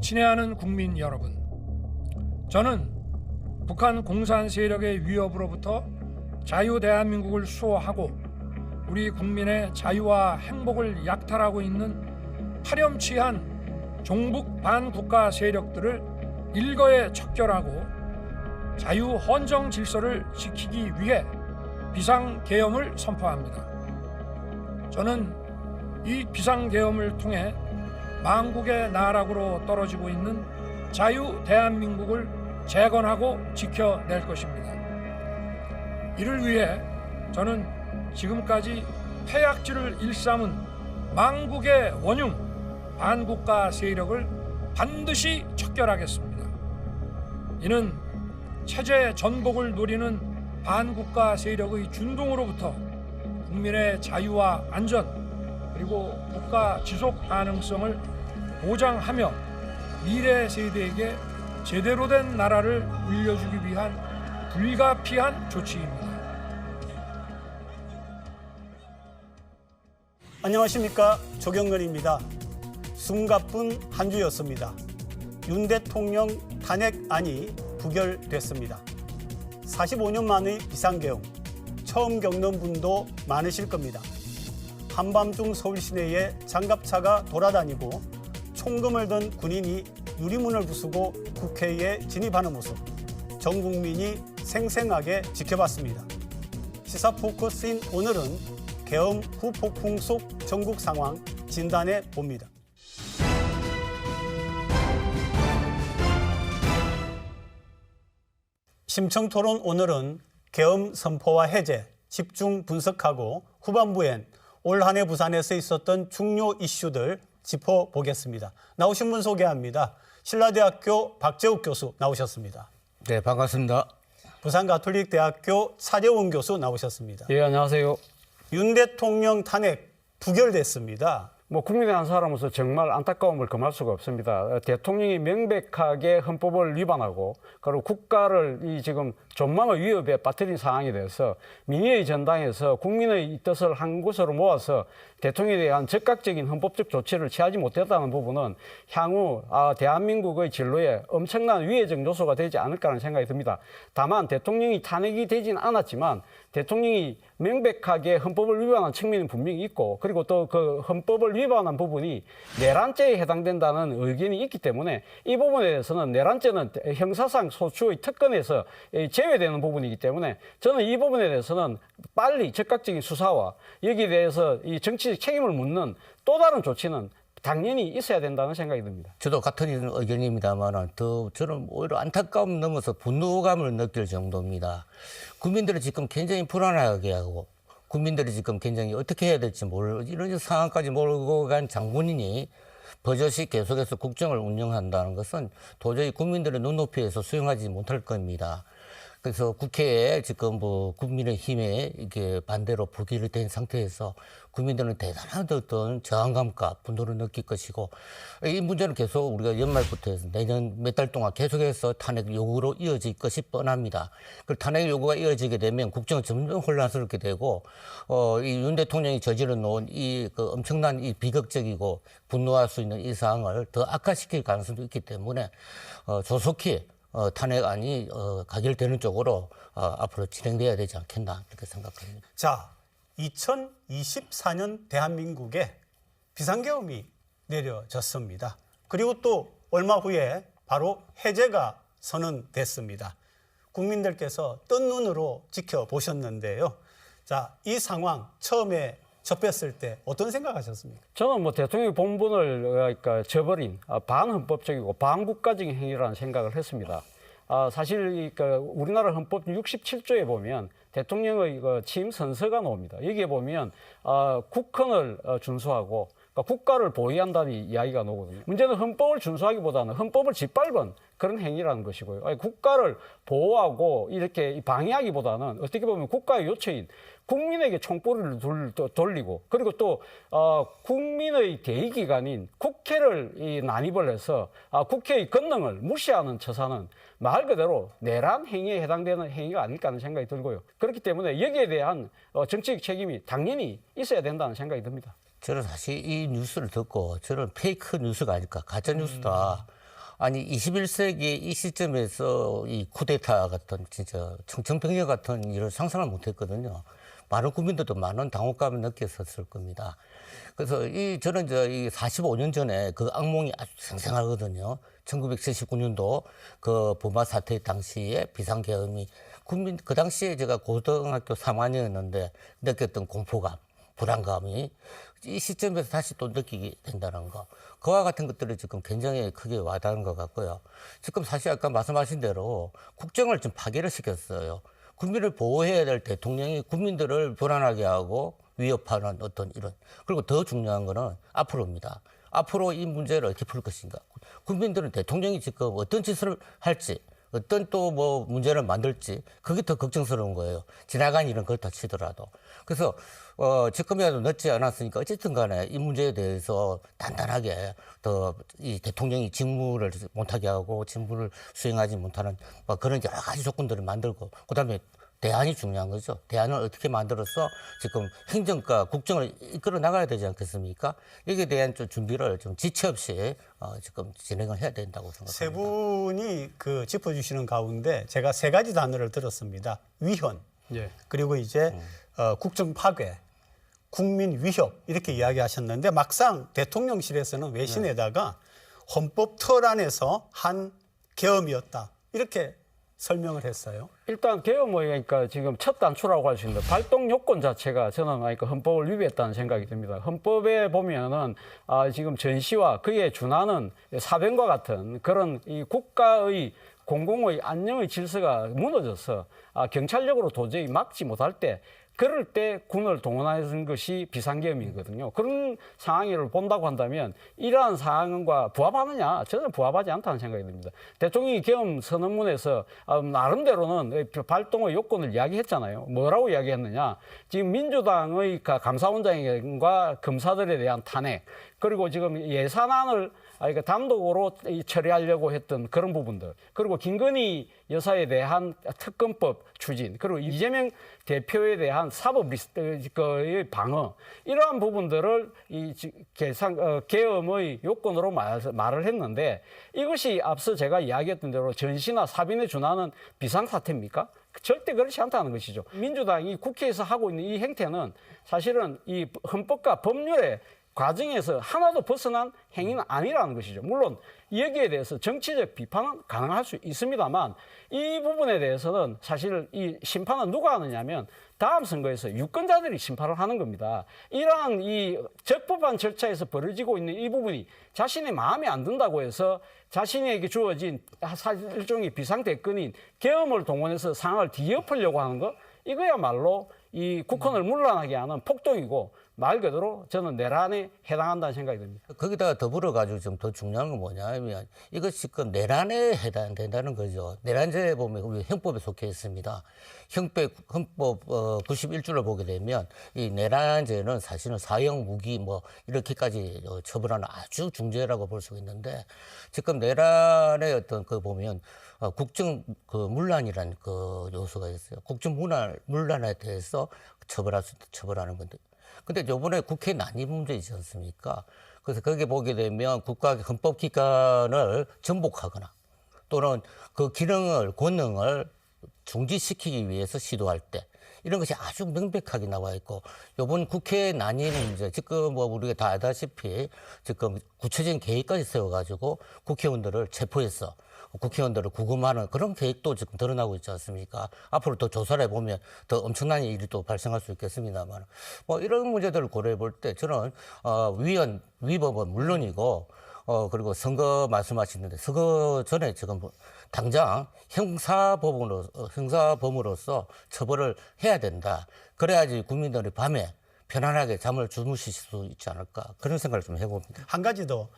친애하는 국민 여러분, 저는 북한 공산 세력의 위협으로부터 자유 대한민국을 수호하고 우리 국민의 자유와 행복을 약탈하고 있는 파렴치한 종북 반국가 세력들을 일거에 척결하고 자유 헌정 질서를 지키기 위해 비상계엄을 선포합니다. 저는 이 비상계엄을 통해 망국의 나락으로 떨어지고 있는 자유 대한민국을 재건하고 지켜낼 것입니다. 이를 위해 저는 지금까지 폐악질을 일삼은 망국의 원흉 반국가 세력을 반드시 척결하겠습니다. 이는 체제 전복을 노리는 반국가 세력의 준동으로부터 국민의 자유와 안전 그리고 국가 지속 가능성을 보장하며 미래 세대에게 제대로 된 나라를 물려주기 위한 불가피한 조치입니다. 안녕하십니까, 조경건입니다. 숨가쁜 한 주였습니다. 윤 대통령 탄핵안이 부결됐습니다. 45년 만의 비상계엄, 처음 겪는 분도 많으실 겁니다. 한밤중 서울 시내에 장갑차가 돌아다니고 총금을 든 군인이 유리문을 부수고 국회에 진입하는 모습, 전 국민이 생생하게 지켜봤습니다. 시사 포커스인 오늘은 계엄 후 폭풍 속 전국 상황 진단해 봅니다. 심층토론 오늘은 계엄 선포와 해제, 집중 분석하고 후반부엔 올 한 해 부산에서 있었던 중요 이슈들 짚어보겠습니다. 나오신 분 소개합니다. 신라대학교 박재욱 교수 나오셨습니다. 네, 반갑습니다. 부산가톨릭대학교 차재원 교수 나오셨습니다. 예, 안녕하세요. 윤 대통령 탄핵 부결됐습니다. 국민의 한 사람으로서 정말 안타까움을 금할 수가 없습니다. 대통령이 명백하게 헌법을 위반하고 그리고 국가를 지금 전망의 위협에 빠뜨린 상황에 대해서 민의의 전당에서 국민의 뜻을 한 곳으로 모아서 대통령에 대한 적극적인 헌법적 조치를 취하지 못했다는 부분은 향후 대한민국의 진로에 엄청난 위해적 요소가 되지 않을까라는 생각이 듭니다. 다만 대통령이 탄핵이 되진 않았지만 대통령이 명백하게 헌법을 위반한 측면이 분명히 있고 그리고 또 그 헌법을 위반한 부분이 내란죄에 해당된다는 의견이 있기 때문에 이 부분에 대해서는 내란죄는 형사상 소추의 특권에서 제외되는 부분이기 때문에 저는 이 부분에 대해서는 빨리 적극적인 수사와 여기에 대해서 이 정치적 책임을 묻는 또 다른 조치는 당연히 있어야 된다는 생각이 듭니다. 저도 같은 의견입니다만 저는 오히려 안타까움 넘어서 분노감을 느낄 정도입니다. 국민들이 지금 굉장히 불안하게 하고 국민들이 지금 굉장히 어떻게 해야 될지 이런 상황까지 몰고 간 장본인이 버젓이 계속해서 국정을 운영한다는 것은 도저히 국민들의 눈높이에서 수용하지 못할 겁니다. 그래서 국회에 지금 국민의힘에 이게 반대로 부결된 상태에서 국민들은 대단한 어떤 저항감과 분노를 느낄 것이고 이 문제는 계속 우리가 연말부터 해서 내년 몇 달 동안 계속해서 탄핵 요구로 이어질 것이 뻔합니다. 그 탄핵 요구가 이어지게 되면 국정은 점점 혼란스럽게 되고 이 윤 대통령이 저질러 놓은 이 엄청난 이 비극적이고 분노할 수 있는 이 상황을 더 악화시킬 가능성도 있기 때문에 조속히 탄핵안이 가결되는 쪽으로 앞으로 진행돼야 되지 않겠나 이렇게 생각합니다. 자, 2024년 대한민국에 비상계엄이 내려졌습니다. 그리고 또 얼마 후에 바로 해제가 선언됐습니다. 국민들께서 뜬 눈으로 지켜보셨는데요. 자, 이 상황 처음에 접했을 때 어떤 생각하셨습니까? 저는 대통령의 본분을 저버린 반헌법적이고 반국가적인 행위라는 생각을 했습니다. 사실 우리나라 헌법 67조에 보면 대통령의 취임 선서가 나옵니다. 여기에 보면 국헌을 준수하고 국가를 보위한다는 이야기가 나오거든요. 문제는 헌법을 준수하기보다는 헌법을 짓밟은 그런 행위라는 것이고요. 국가를 보호하고 이렇게 방해하기보다는 어떻게 보면 국가의 요체인 국민에게 총불을 돌리고 그리고 또 국민의 대의기관인 국회를 난입을 해서 국회의 권능을 무시하는 처사는 말 그대로 내란 행위에 해당되는 행위가 아닐까 하는 생각이 들고요. 그렇기 때문에 여기에 대한 정치적 책임이 당연히 있어야 된다는 생각이 듭니다. 저는 사실 이 뉴스를 듣고 저는 페이크 뉴스가 아닐까, 가짜 뉴스다. 아니 21세기 이 시점에서 이 쿠데타 같은 진짜 청천벽력 같은 일을 상상을 못했거든요. 많은 국민들도 많은 당혹감을 느꼈었을 겁니다. 그래서 저는 이 45년 전에 그 악몽이 아주 생생하거든요. 1979년도 그 부마 사태 당시에 비상계엄이 그 당시에 제가 고등학교 3학년이었는데 느꼈던 공포감, 불안감이 이 시점에서 다시 또 느끼게 된다는 거. 그와 같은 것들이 지금 굉장히 크게 와닿은 것 같고요. 지금 사실 아까 말씀하신 대로 국정을 좀 파괴를 시켰어요. 국민을 보호해야 될 대통령이 국민들을 불안하게 하고 위협하는 어떤 이런. 그리고 더 중요한 거는 앞으로입니다. 앞으로 이 문제를 어떻게 풀 것인가. 국민들은 대통령이 지금 어떤 짓을 할지, 어떤 또 뭐 문제를 만들지, 그게 더 걱정스러운 거예요. 지나간 일은 그렇다 치더라도. 그래서, 지금이라도 늦지 않았으니까 어쨌든 간에 이 문제에 대해서 단단하게 더 이 대통령이 직무를 못하게 하고 직무를 수행하지 못하는 뭐 그런 여러 가지 조건들을 만들고, 그 다음에 대안이 중요한 거죠. 대안을 어떻게 만들어서 지금 행정과 국정을 이끌어 나가야 되지 않겠습니까? 여기에 대한 좀 준비를 좀 지체 없이 지금 진행을 해야 된다고 생각합니다. 세 분이 그 짚어주시는 가운데 제가 세 가지 단어를 들었습니다. 위헌, 예. 그리고 이제 국정 파괴, 국민 위협 이렇게 이야기하셨는데 막상 대통령실에서는 외신에다가 헌법 틀 안에서 한 계엄이었다 이렇게 설명을 했어요. 일단 계엄의니까 지금 첫 단추라고 할 수 있는데 발동 요건 자체가 저는 그러니까 헌법을 위배했다는 생각이 듭니다. 헌법에 보면은 지금 전시와 그에 준하는 사변과 같은 그런 이 국가의 공공의 안녕의 질서가 무너져서 경찰력으로 도저히 막지 못할 때 그럴 때 군을 동원하는 것이 비상계엄이거든요. 그런 상황을 본다고 한다면 이러한 상황과 부합하느냐? 저는 부합하지 않다는 생각이 듭니다. 대통령이 계엄 선언문에서 나름대로는 발동의 요건을 이야기했잖아요. 뭐라고 이야기했느냐? 지금 민주당의 감사원장과 검사들에 대한 탄핵, 그리고 지금 예산안을 그러니까 단독으로 처리하려고 했던 그런 부분들, 그리고 김건희 여사에 대한 특검법 추진, 그리고 이재명 대표에 대한 사법 리스크의 방어, 이러한 부분들을 계엄의 요건으로 말을 했는데 이것이 앞서 제가 이야기했던 대로 전시나 사빈에 준하는 비상사태입니까? 절대 그렇지 않다는 것이죠. 민주당이 국회에서 하고 있는 이 행태는 사실은 이 헌법과 법률에 과정에서 하나도 벗어난 행위는 아니라는 것이죠. 물론 여기에 대해서 정치적 비판은 가능할 수 있습니다만 이 부분에 대해서는 사실 이 심판은 누가 하느냐면 다음 선거에서 유권자들이 심판을 하는 겁니다. 이러한 이 적법한 절차에서 벌어지고 있는 이 부분이 자신의 마음에 안 든다고 해서 자신에게 주어진 일종의 비상대권인 계엄을 동원해서 상황을 뒤엎으려고 하는 것, 이거야말로 이 국헌을 문란하게 하는 폭동이고 말 그대로 저는 내란에 해당한다는 생각이 듭니다. 거기다가 더불어가지고 좀 더 중요한 건 뭐냐면 이것이 그 내란에 해당된다는 거죠. 내란죄에 보면 우리 형법에 속해 있습니다. 헌법 91조를 보게 되면 이 내란죄는 사실은 사형, 무기 뭐 이렇게까지 처벌하는 아주 중죄라고 볼 수 있는데 지금 내란의 어떤 그 보면 국정 그 문란이라는 그 요소가 있어요. 국정 문란에 대해서 처벌하는 건데. 근데 요번에 국회 난입 문제 있지 않습니까? 그래서 거기에 보게 되면 국가 헌법기관을 전복하거나 또는 그 권능을 중지시키기 위해서 시도할 때 이런 것이 아주 명백하게 나와 있고 요번 국회 난입 문제 지금 뭐 우리가 다 알다시피 지금 구체적인 계획까지 세워가지고 국회의원들을 체포해서 국회의원들을 구금하는 그런 계획도 지금 드러나고 있지 않습니까? 앞으로 또 조사를 해보면 더 엄청난 일이 또 발생할 수 있겠습니다만 뭐 이런 문제들을 고려해 볼 때 저는 위법은 물론이고 그리고 선거 말씀하시는데 선거 전에 지금 당장 형사범으로서 처벌을 해야 된다. 그래야지 국민들이 밤에 편안하게 잠을 주무실 수 있지 않을까 그런 생각을 좀 해봅니다. 한 가지 더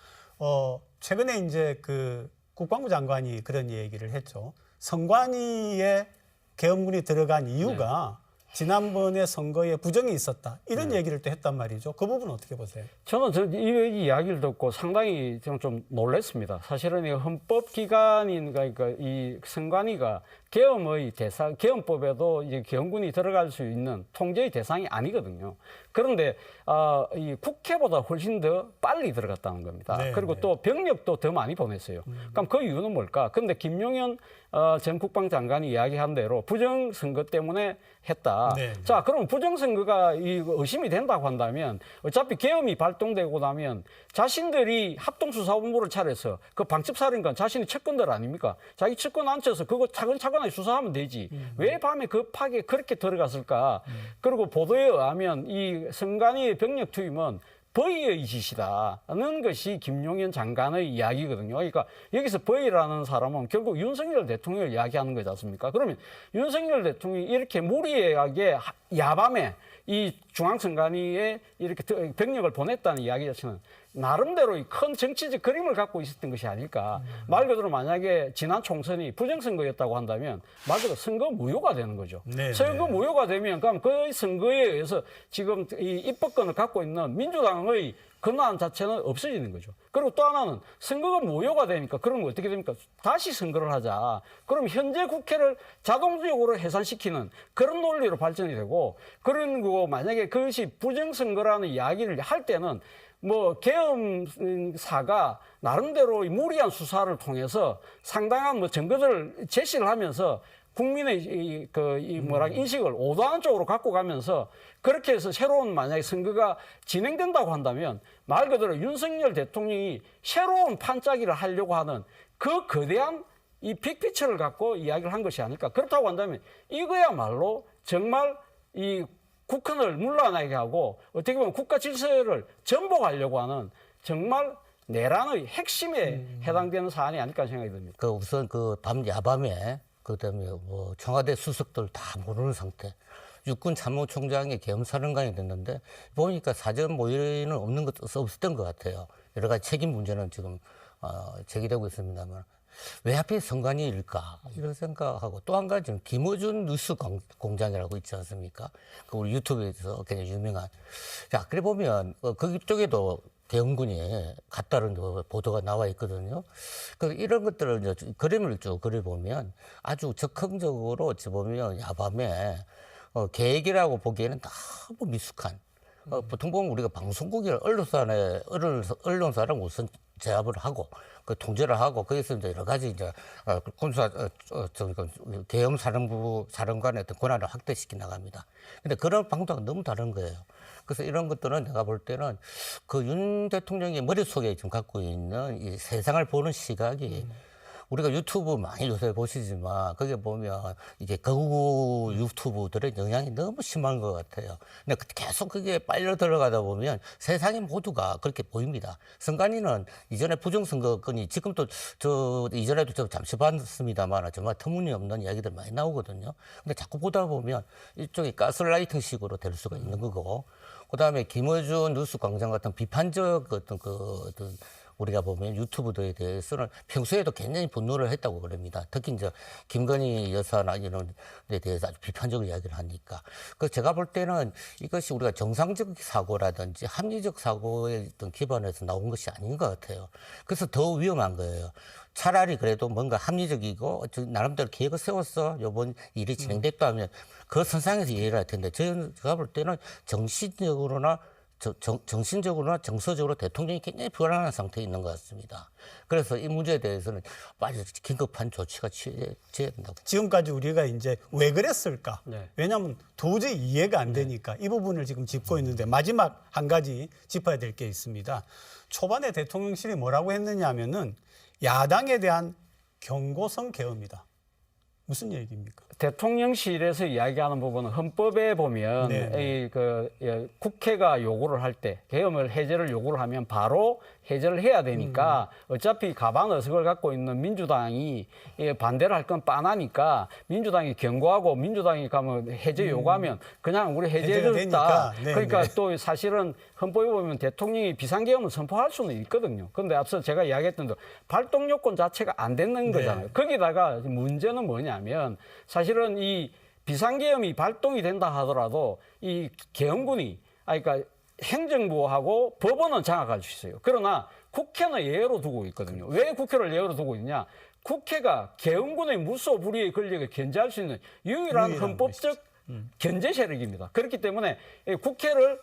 최근에 이제 그 국방부 장관이 그런 얘기를 했죠. 선관위에 계엄군이 들어간 이유가 지난번에 선거에 부정이 있었다. 이런 얘기를 또 했단 말이죠. 그 부분은 어떻게 보세요? 저는 이 이야기를 듣고 상당히 좀 놀랐습니다. 사실은 이 헌법기관인 그러니까 이 선관위가 계엄법에도 이제 계엄군이 들어갈 수 있는 통제의 대상이 아니거든요. 그런데 이 국회보다 훨씬 더 빨리 들어갔다는 겁니다. 네, 그리고 네. 또 병력도 더 많이 보냈어요. 그럼 그 이유는 뭘까? 그런데 김용현 전 국방장관이 이야기한 대로 부정선거 때문에 했다. 네, 네. 자, 그럼 부정선거가 의심이 된다고 한다면 어차피 계엄이 발동되고 나면 자신들이 합동수사본부를 차려서 그 방첩사령관 자신이 측근들 아닙니까? 자기 측근 앉혀서 그거 차근차근하게 수사하면 되지. 왜 밤에 급하게 그렇게 들어갔을까? 그리고 보도에 의하면 이 선관위의 병력 투입은 버의의 짓이다는 것이 김용현 장관의 이야기거든요. 그러니까 여기서 버의라는 사람은 결국 윤석열 대통령을 이야기하는 거지 않습니까? 그러면 윤석열 대통령이 이렇게 무리하게 야밤에 이 중앙선관위에 이렇게 병력을 보냈다는 이야기 자체는 나름대로 큰 정치적 그림을 갖고 있었던 것이 아닐까. 말 그대로 만약에 지난 총선이 부정선거였다고 한다면 말 그대로 선거 무효가 되는 거죠. 네, 선거 네. 무효가 되면 그럼 그 선거에 의해서 지금 이 입법권을 갖고 있는 민주당의 권한 자체는 없어지는 거죠. 그리고 또 하나는 선거가 무효가 되니까 그러면 어떻게 됩니까? 다시 선거를 하자. 그럼 현재 국회를 자동적으로 해산시키는 그런 논리로 발전이 되고 그런 거 만약에 그것이 부정선거라는 이야기를 할 때는 뭐 계엄사가 나름대로 무리한 수사를 통해서 상당한 뭐 증거들을 제시를 하면서 국민의 인식을 오도하는 쪽으로 갖고 가면서 그렇게 해서 새로운 만약에 선거가 진행된다고 한다면 말 그대로 윤석열 대통령이 새로운 판짜기를 하려고 하는 그 거대한 이 빅피처를 갖고 이야기를 한 것이 아닐까. 그렇다고 한다면 이거야말로 정말 이 국헌을 물러나게 하고 어떻게 보면 국가 질서를 전복하려고 하는 정말 내란의 핵심에 해당되는 사안이 아닐까 생각이 듭니다. 그 우선 그 밤 야밤에 그다음에 뭐 청와대 수석들 다 모르는 상태. 육군 참모총장이 계엄사령관이 됐는데 보니까 사전 모의는 없는 것 없었던 것 같아요. 여러 가지 책임 문제는 지금 제기되고 있습니다만 왜 하필 선관위일까 이런 생각하고 또 한 가지는 김어준 뉴스 공장이라고 있지 않습니까? 그 우리 유튜브에서 굉장히 유명한. 자, 그래 보면 거기 쪽에도 계엄군이 갔다는 보도가 나와 있거든요. 그 이런 것들을 이제 그림을 쭉 그려보면 아주 적극적으로 어찌 보면 야밤에 계획이라고 보기에는 너무 미숙한. 보통 보면 우리가 방송국이나 언론사랑 우선 제압을 하고 그 통제를 하고 거기서 이제 여러 가지 이제 군사 계엄 사령부 사령관의 어떤 권한을 확대시키 나갑니다. 근데 그런 방도가 너무 다른 거예요. 그래서 이런 것들은 내가 볼 때는 그 윤 대통령의 머릿속에 지금 갖고 있는 이 세상을 보는 시각이 우리가 유튜브 많이 요새 보시지만 거기에 보면 이게 거구 유튜브들의 영향이 너무 심한 것 같아요. 근데 계속 그게 빨려 들어가다 보면 세상의 모두가 그렇게 보입니다. 선관위는 이전에 부정선거권이 지금도 이전에도 저 잠시 봤습니다만 정말 터무니없는 이야기들 많이 나오거든요. 근데 자꾸 보다 보면 일종의 가스라이팅식으로 될 수가 있는 거고 그다음에 김어준 뉴스 광장 같은 비판적 어떤 우리가 보면 유튜브들에 대해서는 평소에도 굉장히 분노를 했다고 그럽니다. 특히 이제 김건희 여사나 이런 데 대해서 아주 비판적으로 이야기를 하니까. 그래서 제가 볼 때는 이것이 우리가 정상적 사고라든지 합리적 사고에 어떤 기반에서 나온 것이 아닌 것 같아요. 그래서 더 위험한 거예요. 차라리 그래도 뭔가 합리적이고 나름대로 계획을 세웠어. 요번 일이 진행됐다 하면 그 선상에서 이해를 할 텐데 제가 볼 때는 정신적으로나 정서적으로 대통령이 굉장히 불안한 상태에 있는 것 같습니다. 그래서 이 문제에 대해서는 빨리 긴급한 조치가 취해야 된다고. 지금까지 우리가 이제 왜 그랬을까? 네. 왜냐하면 도저히 이해가 안 되니까 이 부분을 지금 짚고 있는데 마지막 한 가지 짚어야 될 게 있습니다. 초반에 대통령실이 뭐라고 했느냐 하면은 야당에 대한 경고성 계엄이다. 무슨 얘기입니까? 대통령실에서 이야기하는 부분은 헌법에 보면 네. 국회가 요구를 할 때 계엄을 해제를 요구를 하면 바로 해제를 해야 되니까 어차피 가방 의석을 갖고 있는 민주당이 반대를 할 건 뻔하니까 민주당이 경고하고 민주당이 가면 해제 요구하면 그냥 우리 해제가 되니까. 해제됐다. 네, 그러니까 네. 또 사실은 헌법에 보면 대통령이 비상계엄을 선포할 수는 있거든요. 그런데 앞서 제가 이야기했던 대로 발동 요건 자체가 안 되는 거잖아요. 거기다가 문제는 뭐냐면 사실은 이 비상계엄이 발동이 된다 하더라도 이 계엄군이 그러니까 행정부하고 법원은 장악할 수 있어요. 그러나 국회는 예외로 두고 있거든요. 왜 국회를 예외로 두고 있냐? 국회가 계엄군의 무소불위의 권력을 견제할 수 있는 유일한 헌법적 견제 세력입니다. 그렇기 때문에 국회를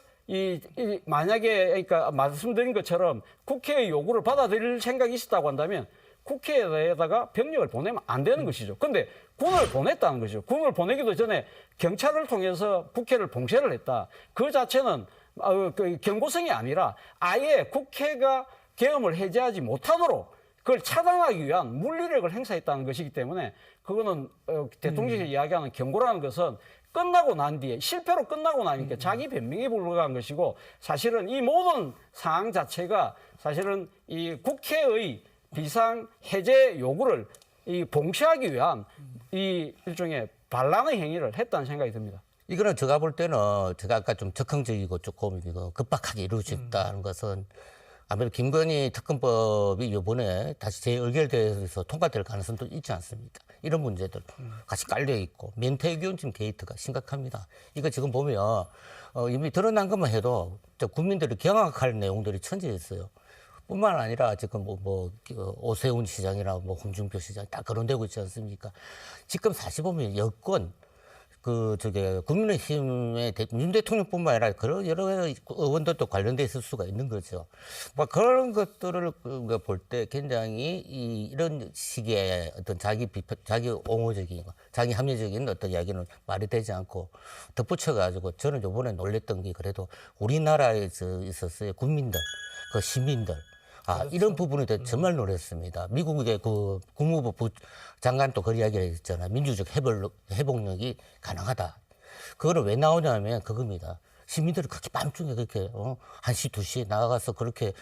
만약에 그러니까 말씀드린 것처럼 국회의 요구를 받아들일 생각이 있었다고 한다면 국회에다가 병력을 보내면 안 되는 것이죠. 근데 군을 보냈다는 것이죠. 군을 보내기도 전에 경찰을 통해서 국회를 봉쇄를 했다. 그 자체는 그 경고성이 아니라 아예 국회가 계엄을 해제하지 못하도록 그걸 차단하기 위한 물리력을 행사했다는 것이기 때문에 그거는 대통령이 이야기하는 경고라는 것은 끝나고 난 뒤에 실패로 끝나고 나니까 자기 변명에 불과한 것이고 사실은 이 모든 상황 자체가 사실은 이 국회의 비상 해제 요구를 봉쇄하기 위한 이 일종의 반란의 행위를 했다는 생각이 듭니다. 이거는 제가 볼 때는 제가 아까 좀 적극적이고 조금 이거 급박하게 이루어졌다는 것은 아무래도 김건희 특검법이 이번에 다시 재의결돼서 통과될 가능성도 있지 않습니까? 이런 문제들 같이 깔려 있고 멘태균 지금 게이트가 심각합니다. 이거 지금 보면 이미 드러난 것만 해도 국민들이 경악할 내용들이 천지에 있어요. 뿐만 아니라 지금 오세훈 시장이나 홍준표 시장 다 거론되고 있지 않습니까? 지금 사실 보면 여권 국민의힘의 윤 대통령뿐만 아니라 그런 여러 의원들도 관련돼 있을 수가 있는 거죠. 그런 것들을 볼 때 굉장히 이런 식의 어떤 자기 옹호적인, 자기 합리적인 어떤 이야기는 말이 되지 않고 덧붙여가지고 저는 이번에 놀랬던 게 그래도 우리나라에 있었어요. 국민들, 그 시민들. 이런 부분에 대해 정말 놀랐습니다. 미국의 그 국무부 장관도 그 이야기를 했잖아요. 민주적 회복력이 가능하다. 그거를 왜 나오냐면 그겁니다. 시민들이 그렇게 밤중에 그렇게 1시, 2시에 나가서 그렇게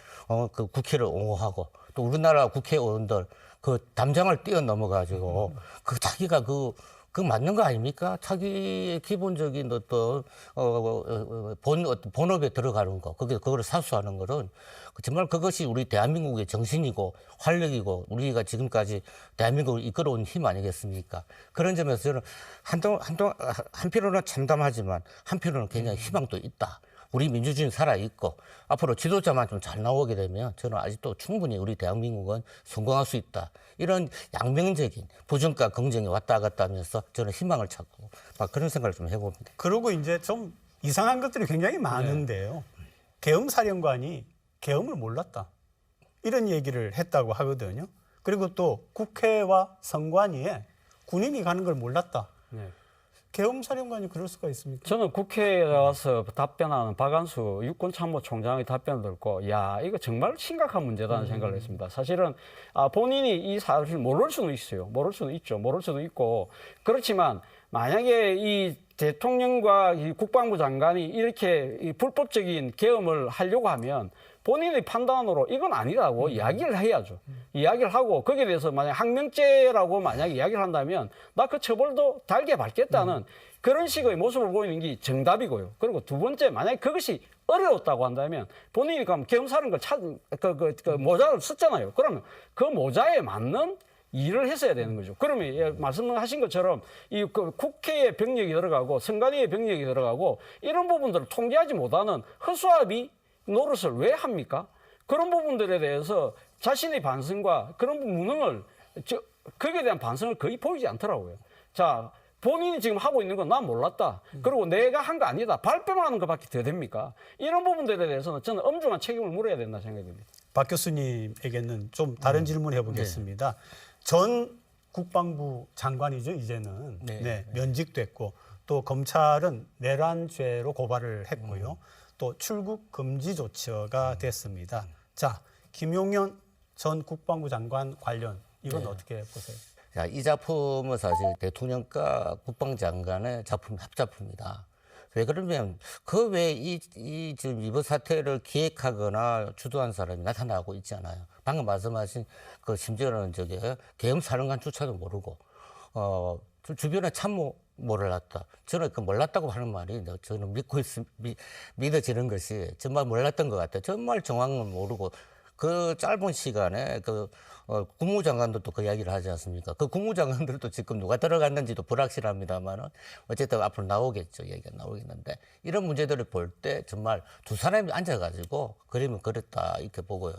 그 국회를 옹호하고 또 우리나라 국회의원들 그 담장을 뛰어넘어가지고 그 자기가 그 맞는 거 아닙니까? 자기의 기본적인 어떤 본업에 들어가는 거, 그거를 사수하는 거는 정말 그것이 우리 대한민국의 정신이고 활력이고 우리가 지금까지 대한민국을 이끌어온 힘 아니겠습니까? 그런 점에서 저는 한편으로는 참담하지만 한편으로는 굉장히 희망도 있다. 우리 민주주의는 살아있고 앞으로 지도자만 좀 잘 나오게 되면 저는 아직도 충분히 우리 대한민국은 성공할 수 있다. 이런 양면적인 부정과 긍정이 왔다 갔다 하면서 저는 희망을 찾고 막 그런 생각을 좀 해봅니다. 그리고 이제 좀 이상한 것들이 굉장히 많은데요. 계엄사령관이 계엄을 몰랐다. 이런 얘기를 했다고 하거든요. 그리고 또 국회와 선관위에 군인이 가는 걸 몰랐다. 네. 계엄사령관이 그럴 수가 있습니까? 저는 국회에 와서 답변하는 박안수 육군참모총장의 답변을 듣고 야 이거 정말 심각한 문제다는 생각을 했습니다. 사실은 본인이 이 사실을 모를 수는 있어요. 모를 수는 있죠. 모를 수도 있고 그렇지만 만약에 이 대통령과 이 국방부 장관이 이렇게 이 불법적인 계엄을 하려고 하면 본인의 판단으로 이건 아니라고 이야기를 해야죠. 이야기를 하고 거기에 대해서 만약 항명죄라고 만약에 이야기를 한다면 나 그 처벌도 달게 받겠다는 그런 식의 모습을 보이는 게 정답이고요. 그리고 두 번째 만약에 그것이 어려웠다고 한다면 본인이 그럼 계엄사령관 그 모자를 썼잖아요. 그러면 그 모자에 맞는 일을 했어야 되는 거죠. 그러면 말씀하신 것처럼 이 국회에 병력이 들어가고 선관위에 병력이 들어가고 이런 부분들을 통제하지 못하는 허수아비 노릇을 왜 합니까? 그런 부분들에 대해서 자신의 반성과 그런 무능을 거기에 대한 반성을 거의 보이지 않더라고요. 자, 본인이 지금 하고 있는 건 난 몰랐다. 그리고 내가 한 거 아니다. 발뺌하는 것밖에 더 됩니까? 이런 부분들에 대해서는 저는 엄중한 책임을 물어야 된다 생각됩니다. 박 교수님에게는 좀 다른 질문 해보겠습니다. 전 국방부 장관이죠, 이제는. 네, 면직됐고 또 검찰은 내란죄로 고발을 했고요. 또 출국 금지 조처가 됐습니다. 자, 김용현 전 국방부 장관 관련 이건 어떻게 보세요? 자, 이 작품은 사실 대통령과 국방장관의 합작품이다. 왜 그러면 그 외에 지금 이번 사태를 기획하거나 주도한 사람이 나타나고 있지 않아요. 방금 말씀하신 그 심지어는 계엄사령관조차도 모르고 주변에 참모 몰랐다. 저는 그 몰랐다고 하는 말이 저는 믿어지는 것이 정말 몰랐던 것 같아요. 정말 정황을 모르고 그 짧은 시간에 국무장관들도 그 이야기를 하지 않습니까? 그 국무장관들도 지금 누가 들어갔는지도 불확실합니다만은 어쨌든 앞으로 나오겠죠. 얘기가 나오겠는데 이런 문제들을 볼 때 정말 두 사람이 앉아가지고 그러면 그랬다 이렇게 보고요.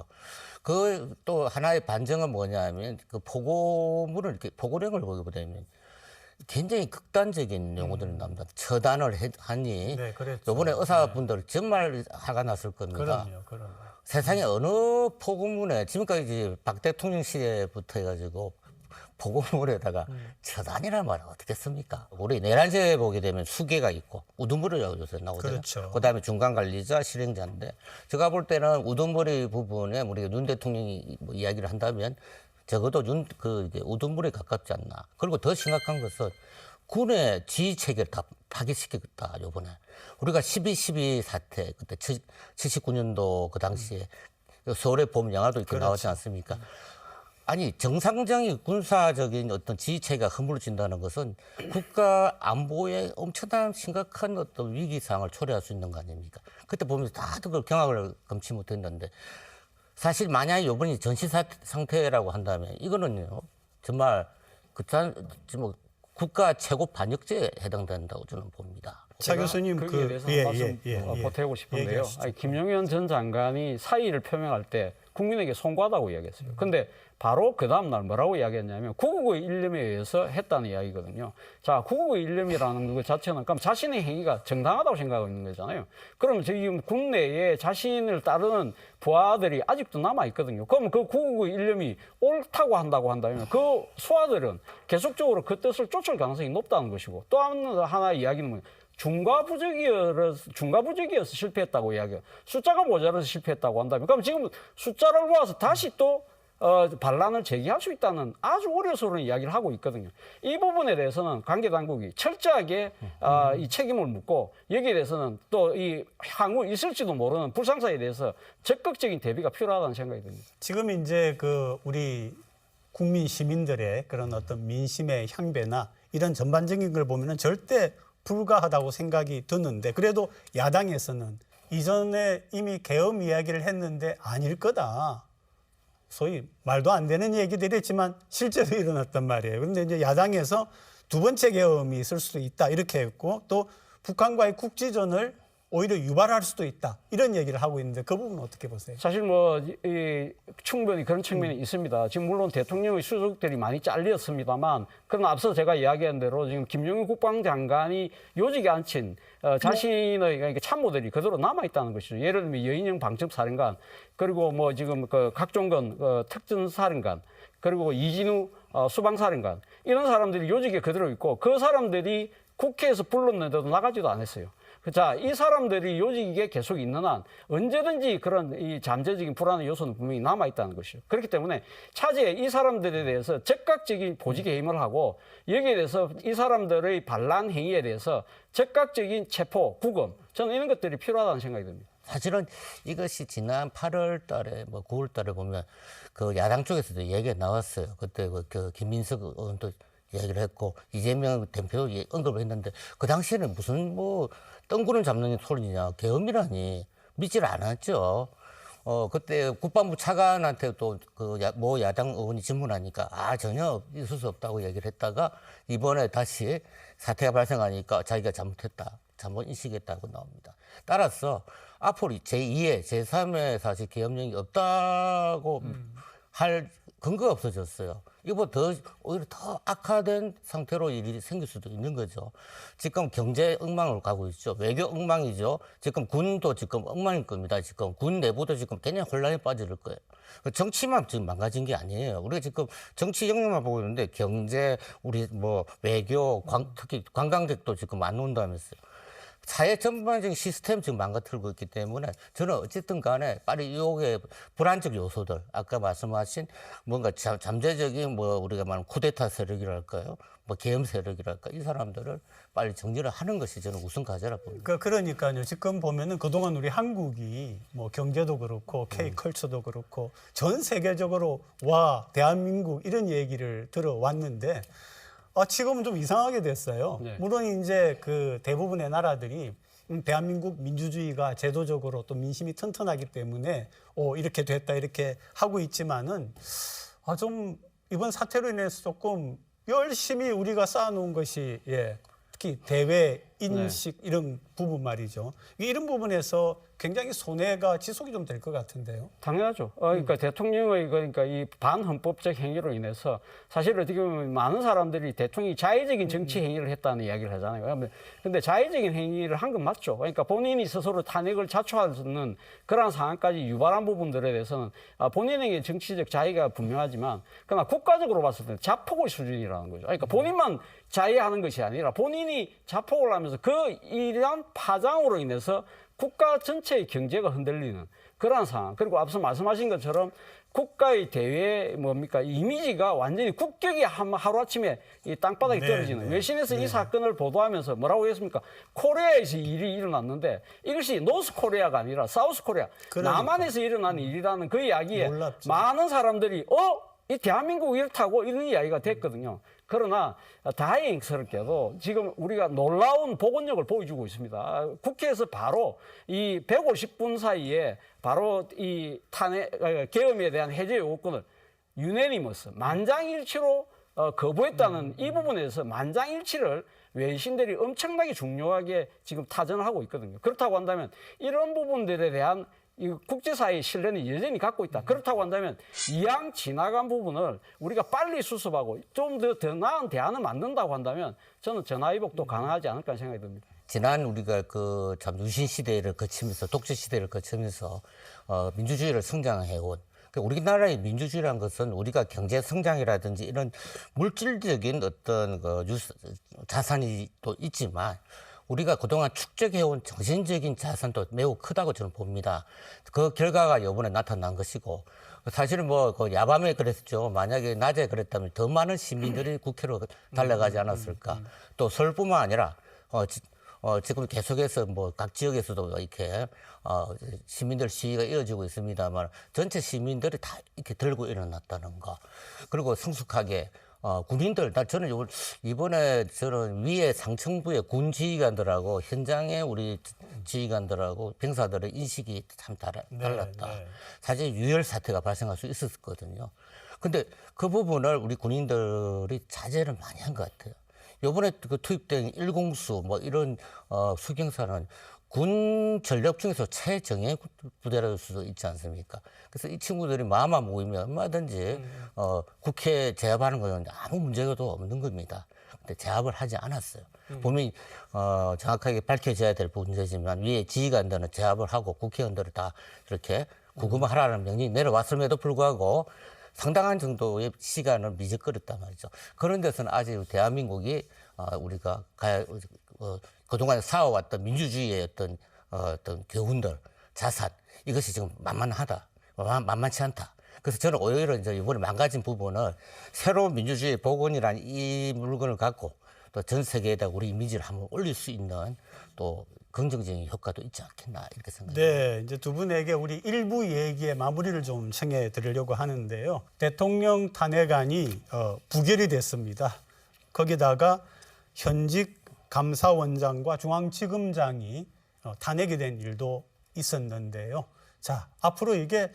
그 또 하나의 반증은 뭐냐면 그 보고문을 이렇게 보고령을 보게 되면 굉장히 극단적인 용어들이 나옵니다. 처단을 하니 네, 그랬죠. 이번에 의사분들 정말 화가 났을 겁니다. 그럼요. 세상에 어느 포고문에 지금까지 박 대통령 시대부터 해가지고 포고문에다가 처단이라는 말을 어떻게 씁니까? 우리 내란죄에 보게 되면 수계가 있고 우두머리라고 요새 나오잖아요. 그렇죠. 그다음에 중간관리자, 실행자인데 제가 볼 때는 우두머리 부분에 우리가 윤 대통령이 뭐 이야기를 한다면 적어도 이제 우두머리에 가깝지 않나. 그리고 더 심각한 것은 군의 지휘 체계를 다 파괴시키겠다. 요번에 우리가 12.12 사태 그때 79년도 그 당시에 서울의 봄 영화도 이렇게 나왔지 않습니까? 아니 정상적인 군사적인 어떤 지휘 체계가 허물어진다는 것은 국가 안보에 엄청난 심각한 어떤 위기 상황을 초래할 수 있는 거 아닙니까? 그때 보면서 다들 그 경악을 금치 못했는데 사실 만약에 이번이 전시 상태라고 한다면 이거는요 정말 뭐 국가 최고 반역죄에 해당된다고 저는 봅니다. 차 교수님 거기에 대해서 말씀 보태고 싶은데요. 얘기하시죠. 김용현 전 장관이 사의를 표명할 때 국민에게 송구하다고 이야기했어요. 근데 바로 그 다음 날 뭐라고 이야기했냐면 구국의 일념에 의해서 했다는 이야기거든요. 자, 구국의 일념이라는 것 자체는 그럼 자신의 행위가 정당하다고 생각하고 있는 거잖아요. 그럼 지금 국내에 자신을 따르는 부하들이 아직도 남아 있거든요. 그럼 그 구국의 일념이 옳다고 한다고 한다면 그 수하들은 계속적으로 그 뜻을 쫓을 가능성이 높다는 것이고 또 하나 이야기는 뭐냐면 중과부적이어서 실패했다고 이야기해요. 숫자가 모자라서 실패했다고 한다면 그럼 지금 숫자를 모아서 다시 또 반란을 제기할 수 있다는 아주 우려스러운 이야기를 하고 있거든요. 이 부분에 대해서는 관계당국이 철저하게 이 책임을 묻고 여기에 대해서는 또 이 향후 있을지도 모르는 불상사에 대해서 적극적인 대비가 필요하다는 생각이 듭니다. 지금 이제 그 우리 국민 시민들의 그런 어떤 민심의 향배나 이런 전반적인 걸 보면은 절대 불가하다고 생각이 드는데 그래도 야당에서는 이전에 이미 계엄 이야기를 했는데 아닐 거다. 소위 말도 안 되는 얘기들이 있지만 실제로 일어났단 말이에요. 그런데 이제 야당에서 두 번째 계엄이 있을 수도 있다 이렇게 했고 또 북한과의 국지전을 오히려 유발할 수도 있다 이런 얘기를 하고 있는데 그 부분은 어떻게 보세요? 사실 충분히 그런 측면이 있습니다. 지금 물론 대통령의 수석들이 많이 잘렸습니다만 그러나 앞서 제가 이야기한 대로 지금 김용일 국방장관이 요직에 앉힌 자신의 그러니까 참모들이 그대로 남아 있다는 것이죠. 예를 들면 여인영 방첩사령관 그리고 뭐 지금 그 각종건 특전사령관 그리고 이진우 수방사령관 이런 사람들이 요직에 그대로 있고 그 사람들이 국회에서 불렀는데도 나가지도 않았어요. 자, 이 사람들이 요직에 계속 있는 한 언제든지 그런 이 잠재적인 불안의 요소는 분명히 남아있다는 것이죠. 그렇기 때문에 차제에 이 사람들에 대해서 적극적인 보직 해임을 하고 여기에 대해서 이 사람들의 반란 행위에 대해서 적극적인 체포, 구금 저는 이런 것들이 필요하다는 생각이 듭니다. 사실은 이것이 지난 8월 달에 뭐 9월 달에 보면 그 야당 쪽에서도 얘기가 나왔어요. 그때 그 김민석 의원도 얘기를 했고 이재명 대표도 언급을 했는데 그 당시에는 무슨 뭐 뜬구름 잡는 소리냐 계엄이라니 믿질 않았죠. 그때 국방부 차관한테 또 그 모 야당 의원이 질문하니까 전혀 있을 수 없다고 얘기를 했다가 이번에 다시 사태가 발생하니까 자기가 잘못했다. 잘못 인식했다고 나옵니다. 따라서 앞으로 제2의, 제3의 사실 계엄령이 없다고 할 근거가 없어졌어요. 이거보다 오히려 더 악화된 상태로 일이 생길 수도 있는 거죠. 지금 경제 엉망으로 가고 있죠. 외교 엉망이죠. 지금 군도 지금 엉망일 겁니다. 지금 군 내부도 지금 굉장히 혼란에 빠질 거예요. 정치만 지금 망가진 게 아니에요. 우리가 지금 정치 영역만 보고 있는데 경제, 우리 뭐 외교, 특히 관광객도 지금 안 온다면서요. 사회 전반적인 시스템 지금 망가뜨리고 있기 때문에 저는 어쨌든 간에 빨리 이게 불안적 요소들 아까 말씀하신 뭔가 잠재적인 뭐 우리가 말하는 쿠데타 세력이랄까요, 뭐 계엄 세력이랄까 이 사람들을 빨리 정리를 하는 것이 저는 우선 과제라 봅니다. 그러니까요. 지금 보면은 그동안 우리 한국이 뭐 경제도 그렇고 K컬처도 그렇고 전 세계적으로 와 대한민국 이런 얘기를 들어왔는데. 지금은 좀 이상하게 됐어요. 네. 물론 이제 그 대부분의 나라들이 대한민국 민주주의가 제도적으로 또 민심이 튼튼하기 때문에 이렇게 됐다 이렇게 하고 있지만은 좀 이번 사태로 인해서 조금 열심히 우리가 쌓아놓은 것이 특히 대외 인식 이런 부분 말이죠. 이런 부분에서 굉장히 손해가 지속이 좀 될 것 같은데요. 당연하죠. 그러니까 대통령의 그러니까 이 반헌법적 행위로 인해서 사실 어떻게 보면 많은 사람들이 대통령이 자의적인 정치 행위를 했다는 이야기를 하잖아요. 근데 자의적인 행위를 한 건 맞죠. 그러니까 본인이 스스로 탄핵을 자초하는 그러한 상황까지 유발한 부분들에 대해서는 본인에게 정치적 자의가 분명하지만 그러나 국가적으로 봤을 때는 자폭의 수준이라는 거죠. 그러니까 본인만 자의하는 것이 아니라 본인이 자폭을 하면서 그 이러한 파장으로 인해서 국가 전체의 경제가 흔들리는 그러한 상황. 그리고 앞서 말씀하신 것처럼 국가의 대외 뭡니까 이미지가 완전히 국격이 하루아침에 이 땅바닥에 네, 떨어지는 네, 외신에서 이 사건을 보도하면서 뭐라고 했습니까? 코리아에서 일이 일어났는데 이것이 노스 코리아가 아니라 사우스 코리아 그러니까. 남한에서 일어난 일이라는 그 이야기에 몰랐죠. 많은 사람들이 이 대한민국 이렇다고 이런 이야기가 됐거든요. 그러나 다행스럽게도 지금 우리가 놀라운 복원력을 보여주고 있습니다. 국회에서 바로 이 150분 사이에 바로 이 탄핵 계엄에 대한 해제 요구권을 유네니머스 만장일치로 거부했다는 이 부분에서 만장일치를 외신들이 엄청나게 중요하게 지금 타전하고 있거든요. 그렇다고 한다면 이런 부분들에 대한 이 국제사회의 신뢰는 여전히 갖고 있다. 그렇다고 한다면 이왕 지나간 부분을 우리가 빨리 수습하고 좀 더 나은 대안을 만든다고 한다면 저는 전화위복도 가능하지 않을까 생각이 듭니다. 지난 우리가 그 참 유신 시대를 거치면서 독재 시대를 거치면서 민주주의를 성장해온 우리나라의 민주주의라는 것은 우리가 경제 성장이라든지 이런 물질적인 어떤 자산이 또 있지만 우리가 그동안 축적해온 정신적인 자산도 매우 크다고 저는 봅니다. 그 결과가 이번에 나타난 것이고 사실은 야밤에 그랬죠. 만약에 낮에 그랬다면 더 많은 시민들이 국회로 달려가지 않았을까. 또 서울뿐만 아니라 지금 계속해서 각 지역에서도 이렇게 시민들 시위가 이어지고 있습니다만 전체 시민들이 다 이렇게 들고 일어났다는 거. 그리고 성숙하게 군인들, 저는 이번에 저는 위에 상층부의 군 지휘관들하고 현장에 우리 지휘관들하고 병사들의 인식이 참 달랐다. 네. 사실 유혈 사태가 발생할 수 있었거든요. 근데 그 부분을 우리 군인들이 자제를 많이 한 것 같아요. 요번에 그 투입된 일공수 이런 수경사는 군 전력 중에서 최정예 부대랄 수도 있지 않습니까? 그래서 이 친구들이 마음만 모이면 얼마든지 국회 제압하는 건 아무 문제도 없는 겁니다. 근데 제압을 하지 않았어요. 분명히 정확하게 밝혀져야 될 문제지만 위에 지휘관들은 제압을 하고 국회의원들을 다 이렇게 구금을 하라는 명령이 내려왔음에도 불구하고 상당한 정도의 시간을 미적거렸단 말이죠. 그런 데서는 아직 대한민국이 우리가 그동안 쌓아왔던 민주주의의 어떤 교훈들, 자산 이것이 지금 만만치 않다. 그래서 저는 오히려 이제 이번에 망가진 부분을 새로운 민주주의 복원이라는 이 물건을 갖고 또 전 세계에다 우리 이미지를 한번 올릴 수 있는 또 긍정적인 효과도 있지 않겠나 이렇게 생각합니다. 네, 이제 두 분에게 우리 일부 얘기의 마무리를 좀 청해 드리려고 하는데요. 대통령 탄핵안이 부결이 됐습니다. 거기다가 현직 감사원장과 중앙지검장이 탄핵이 된 일도 있었는데요. 자, 앞으로 이게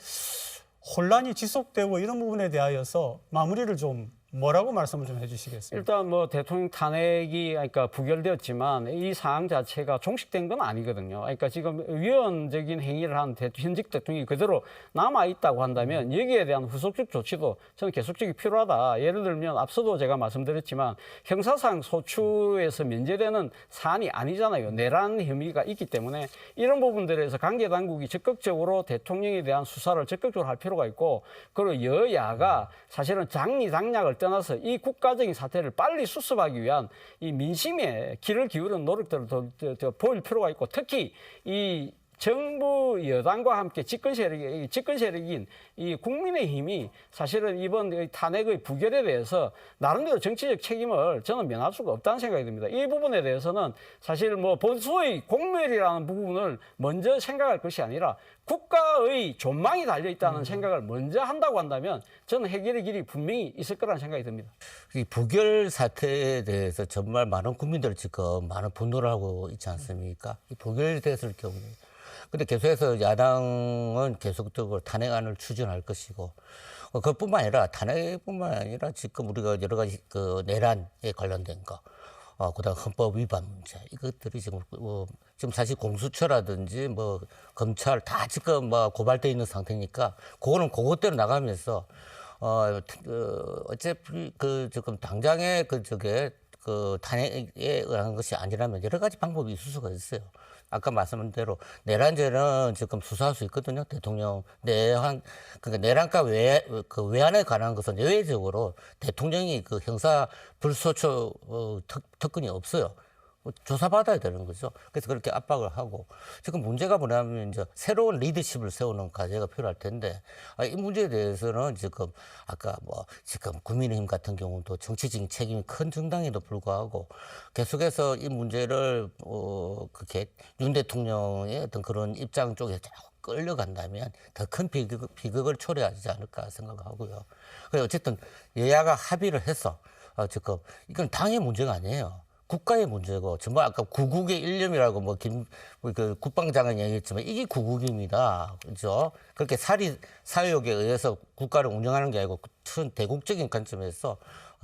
혼란이 지속되고 이런 부분에 대하여서 마무리를 좀 뭐라고 말씀을 좀 해주시겠습니까? 일단 대통령 탄핵이 그러니까 부결되었지만 이 사항 자체가 종식된 건 아니거든요. 그러니까 지금 위헌적인 행위를 한 현직 대통령이 그대로 남아 있다고 한다면 여기에 대한 후속적 조치도 저는 계속적이 필요하다. 예를 들면 앞서도 제가 말씀드렸지만 형사상 소추에서 면제되는 사안이 아니잖아요. 내란 혐의가 있기 때문에 이런 부분들에서 관계 당국이 적극적으로 대통령에 대한 수사를 적극적으로 할 필요가 있고 그리고 여야가 사실은 장리장략을 떠나서 이 국가적인 사태를 빨리 수습하기 위한 이 민심에 귀를 기울이는 노력들을 더 보일 필요가 있고 특히 이 정부 여당과 함께 집권 세력인 이 국민의힘이 사실은 이번 탄핵의 부결에 대해서 나름대로 정치적 책임을 저는 면할 수가 없다는 생각이 듭니다. 이 부분에 대해서는 사실 본소의 공멸이라는 부분을 먼저 생각할 것이 아니라 국가의 존망이 달려 있다는 생각을 먼저 한다고 한다면 저는 해결의 길이 분명히 있을 거라는 생각이 듭니다. 이 부결 사태에 대해서 정말 많은 국민들이 지금 많은 분노를 하고 있지 않습니까? 이 부결됐을 경우에. 근데 계속해서 야당은 계속적으로 탄핵안을 추진할 것이고, 그것뿐만 아니라 탄핵뿐만 아니라 지금 우리가 여러 가지 내란에 관련된 거, 그다음 헌법 위반 문제 이것들이 지금 지금 사실 공수처라든지 뭐 검찰 다 지금 뭐 고발돼 있는 상태니까 그거는 그것대로 나가면서 어차피 그 지금 당장의 그 탄핵에 의한 것이 아니라면 여러 가지 방법이 있을 수가 있어요. 아까 말씀한 대로 내란죄는 지금 수사할 수 있거든요. 대통령 내란, 그러니까 내란과 외환에 관한 것은 예외적으로 대통령이 그 형사 불소추 특권이 없어요. 조사받아야 되는 거죠. 그래서 그렇게 압박을 하고 지금 문제가 뭐냐면 이제 새로운 리더십을 세우는 과제가 필요할 텐데 이 문제에 대해서는 지금 아까 뭐 지금 국민의힘 같은 경우도 정치적인 책임이 큰 정당에도 불구하고 계속해서 이 문제를 그렇게 윤 대통령의 어떤 그런 입장 쪽에 자꾸 끌려간다면 더 큰 비극을 초래하지 않을까 생각하고요. 그래서 어쨌든 여야가 합의를 해서 지금 이건 당의 문제가 아니에요. 국가의 문제고 정말 아까 구국의 일념이라고 그 국방장관이 얘기했지만 이게 구국입니다. 그렇죠? 그렇게 사회욕에 의해서 국가를 운영하는 게 아니고 큰 대국적인 관점에서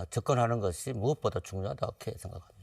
접근하는 것이 무엇보다 중요하다고 생각합니다.